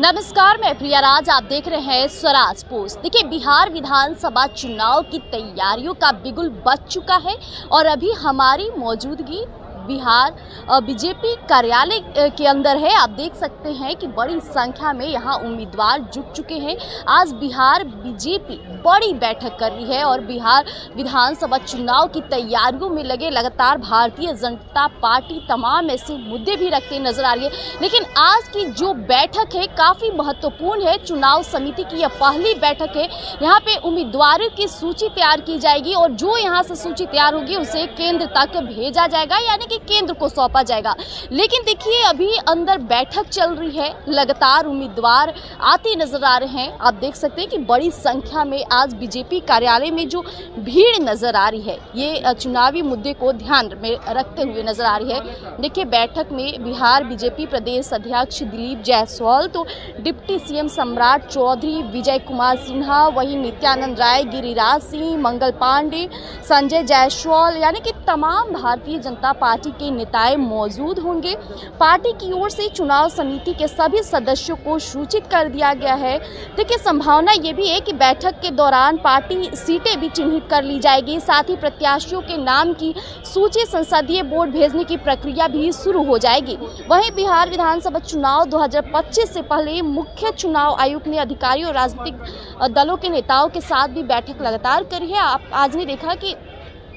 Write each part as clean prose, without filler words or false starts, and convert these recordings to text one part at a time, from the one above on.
नमस्कार, मैं प्रिया राज। आप देख रहे हैं स्वराज पोस्ट। देखिए, बिहार विधानसभा चुनाव की तैयारियों का बिगुल बज चुका है और अभी हमारी मौजूदगी बिहार बीजेपी कार्यालय के अंदर है। आप देख सकते हैं कि बड़ी संख्या में यहाँ उम्मीदवार जुट चुके हैं। आज बिहार बीजेपी बड़ी बैठक कर रही है और बिहार विधानसभा चुनाव की तैयारियों में लगे लगातार भारतीय जनता पार्टी तमाम ऐसे मुद्दे भी रखते नजर आ रही है। लेकिन आज की जो बैठक है काफ़ी महत्वपूर्ण है। चुनाव समिति की यह पहली बैठक है। यहाँ पे उम्मीदवारों की सूची तैयार की जाएगी और जो यहाँ से सूची तैयार होगी उसे केंद्र तक भेजा जाएगा, यानी कि केंद्र को सौंपा जाएगा। लेकिन देखिए, अभी अंदर बैठक चल रही है, लगातार उम्मीदवार आते नजर आ रहे हैं। आप देख सकते हैं कि बड़ी संख्या में आज बीजेपी कार्यालय में जो भीड़ नजर आ रही है, ये चुनावी मुद्दे को ध्यान में रखते हुए नजर आ रही है। देखिए, बैठक में बिहार बीजेपी प्रदेश अध्यक्ष दिलीप जायसवाल, तो डिप्टी सीएम सम्राट चौधरी, विजय कुमार सिन्हा, वही नित्यानंद राय, गिरिराज सिंह, मंगल पांडे, संजय जायसवाल, यानी कि तमाम भारतीय जनता पार्टी के नेताएं मौजूद होंगे। पार्टी की ओर से चुनाव समिति के सभी सदस्यों को सूचित कर दिया गया है। देखिए, संभावना ये भी है कि बैठक के दौरान पार्टी सीटें भी चिन्हित कर ली जाएगी। साथ ही प्रत्याशियों के नाम की सूची संसदीय बोर्ड भेजने की प्रक्रिया भी शुरू हो जाएगी। वहीं बिहार विधानसभा चुनाव 2025 से पहले मुख्य चुनाव आयुक्त ने अधिकारियों और राजनीतिक दलों के नेताओं के साथ भी बैठक लगातार करी है। आप आज ने देखा कि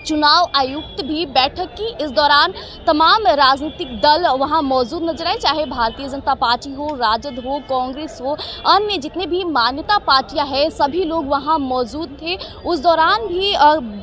चुनाव आयुक्त भी बैठक की। इस दौरान तमाम राजनीतिक दल वहां मौजूद नजर आए, चाहे भारतीय जनता पार्टी हो, राजद हो, कांग्रेस हो, अन्य जितने भी मान्यता पार्टियां हैं, सभी लोग वहां मौजूद थे। उस दौरान भी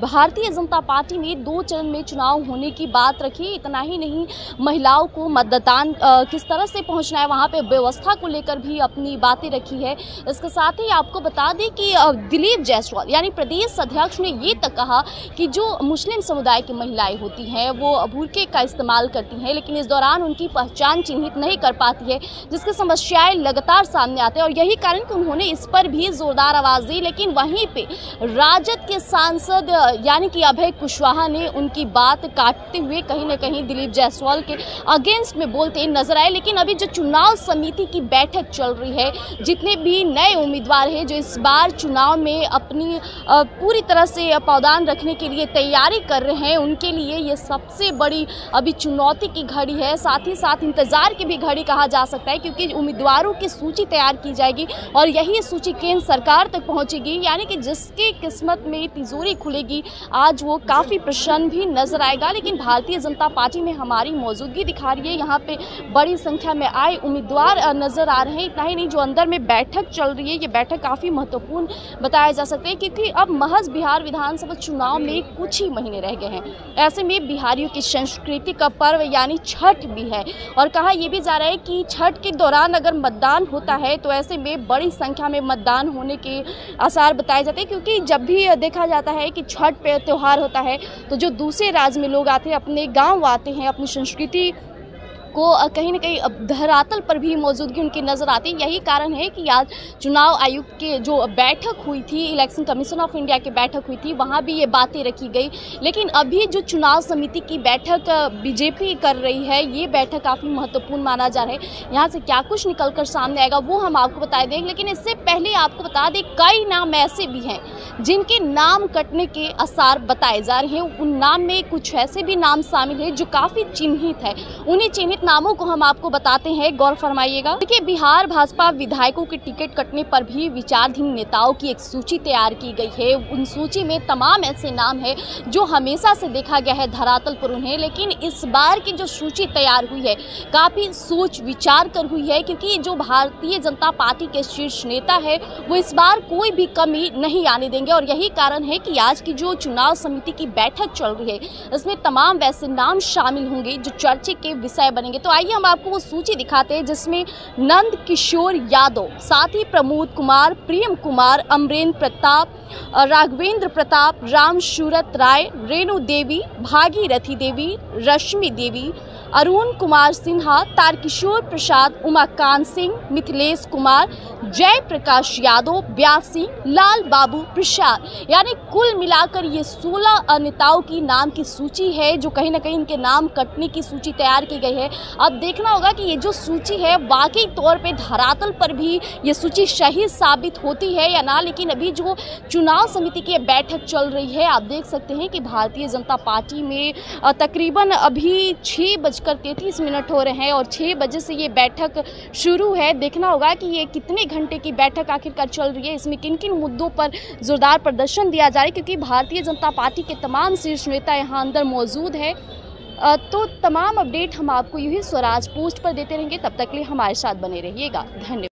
भारतीय जनता पार्टी ने 2 चरण में चुनाव होने की बात रखी। इतना ही नहीं, महिलाओं को मतदान किस तरह से पहुंचना है, वहां पे व्यवस्था को लेकर भी अपनी बातें रखी है। इसके साथ ही आपको बता दें कि दिलीप जायसवाल यानी प्रदेश अध्यक्ष ने ये तक कहा कि जो मुस्लिम समुदाय की महिलाएं होती हैं वो बुर्के का इस्तेमाल करती हैं, लेकिन इस दौरान उनकी पहचान चिन्हित नहीं कर पाती है, जिसकी समस्याएं लगातार सामने आते हैं और यही कारण कि उन्होंने इस पर भी जोरदार आवाज दी। लेकिन वहीं पे राजद के सांसद यानी कि अभय कुशवाहा ने उनकी बात काटते हुए कहीं न कहीं दिलीप जायसवाल के अगेंस्ट में बोलते नजर आए। लेकिन अभी जो चुनाव समिति की बैठक चल रही है, जितने भी नए उम्मीदवार हैं जो इस बार चुनाव में अपनी पूरी तरह से पौधान रखने के लिए तैयारी कर रहे हैं, उनके लिए ये सबसे बड़ी अभी चुनौती की घड़ी है। साथ ही साथ इंतजार की भी घड़ी कहा जा सकता है, क्योंकि उम्मीदवारों की सूची तैयार की जाएगी और यही सूची केंद्र सरकार तक पहुंचेगी, यानी कि जिसकी किस्मत में तिजोरी खुलेगी आज वो काफ़ी प्रसन्न भी नजर आएगा। लेकिन भारतीय जनता पार्टी में हमारी मौजूदगी दिखा रही है, यहाँ पे बड़ी संख्या में आए उम्मीदवार नजर आ रहे हैं। इतना ही नहीं, जो अंदर में बैठक चल रही है, ये बैठक काफ़ी महत्वपूर्ण बताया जा सकता है, क्योंकि अब महज बिहार विधानसभा चुनाव में कुछ ही महीने रह गए हैं। ऐसे में बिहारियों की संस्कृति का पर्व यानी छठ भी है और कहा यह भी जा रहा है कि छठ के दौरान अगर मतदान होता है तो ऐसे में बड़ी संख्या में मतदान होने के आसार बताए जाते हैं, क्योंकि जब भी देखा जाता है कि छठ पे त्यौहार होता है तो जो दूसरे राज्य में लोग आते हैं, अपने गाँव आते हैं, अपनी संस्कृति को कहीं न कहीं धरातल पर भी मौजूदगी उनकी नज़र आती है। यही कारण है कि आज चुनाव आयुक्त के जो बैठक हुई थी, इलेक्शन कमीशन ऑफ इंडिया की बैठक हुई थी, वहाँ भी ये बातें रखी गई। लेकिन अभी जो चुनाव समिति की बैठक बीजेपी कर रही है, ये बैठक काफ़ी महत्वपूर्ण माना जा रहा है। यहाँ से क्या कुछ निकल कर सामने आएगा वो हम आपको बता देंगे। लेकिन इससे पहले आपको बता दें, कई नाम ऐसे भी हैं जिनके नाम कटने के आसार बताए जा रहे हैं। उन नाम में कुछ ऐसे भी नाम शामिल है जो काफ़ी चिन्हित है। उन्हीं चिन्हित नामों को हम आपको बताते हैं, गौर फरमाइएगा। देखिए, बिहार भाजपा विधायकों के टिकट कटने पर भी विचाराधीन नेताओं की एक सूची तैयार की गई है। उन सूची में तमाम ऐसे नाम हैं जो हमेशा से देखा गया है धरातल पर उन्हें, लेकिन इस बार की जो सूची तैयार हुई है काफी सोच विचार कर हुई है, क्योंकि जो भारतीय जनता पार्टी के शीर्ष नेता है वो इस बार कोई भी कमी नहीं आने देंगे और यही कारण है कि आज की जो चुनाव समिति की बैठक चल रही है इसमें तमाम वैसे नाम शामिल होंगे जो चर्चे के विषय बनेंगे। तो आइए हम आपको वो सूची दिखाते हैं, जिसमें नंद किशोर यादव, साथ ही प्रमोद कुमार, प्रियम कुमार, अमरेंद्र प्रताप, राघवेंद्र प्रताप, राम सूरत राय, रेणु देवी, भागीरथी देवी, रश्मि देवी, अरुण कुमार सिन्हा, तारकिशोर प्रसाद, उमाकांत सिंह, मिथिलेश कुमार, जय प्रकाश यादव, व्यास सिंह, लाल बाबू प्रसाद, यानी कुल मिलाकर ये 16 नेताओं की नाम की सूची है जो कहीं ना कहीं इनके नाम कटने की सूची तैयार की गई है। अब देखना होगा कि ये जो सूची है वाकई तौर पे धरातल पर भी ये सूची सही साबित होती है या ना। लेकिन अभी जो चुनाव समिति की बैठक चल रही है, आप देख सकते हैं कि भारतीय जनता पार्टी में तकरीबन अभी 6:33 हो रहे हैं और 6 बजे से ये बैठक शुरू है। देखना होगा कि ये कितने घंटे की बैठक आखिरकार चल रही है, इसमें किन किन मुद्दों पर जोरदार प्रदर्शन दिया जा रहा है, क्योंकि भारतीय जनता पार्टी के तमाम शीर्ष नेता यहाँ अंदर मौजूद है। तो तमाम अपडेट हम आपको यूं ही स्वराज पोस्ट पर देते रहेंगे। तब तक के लिए हमारे साथ बने रहिएगा। धन्यवाद।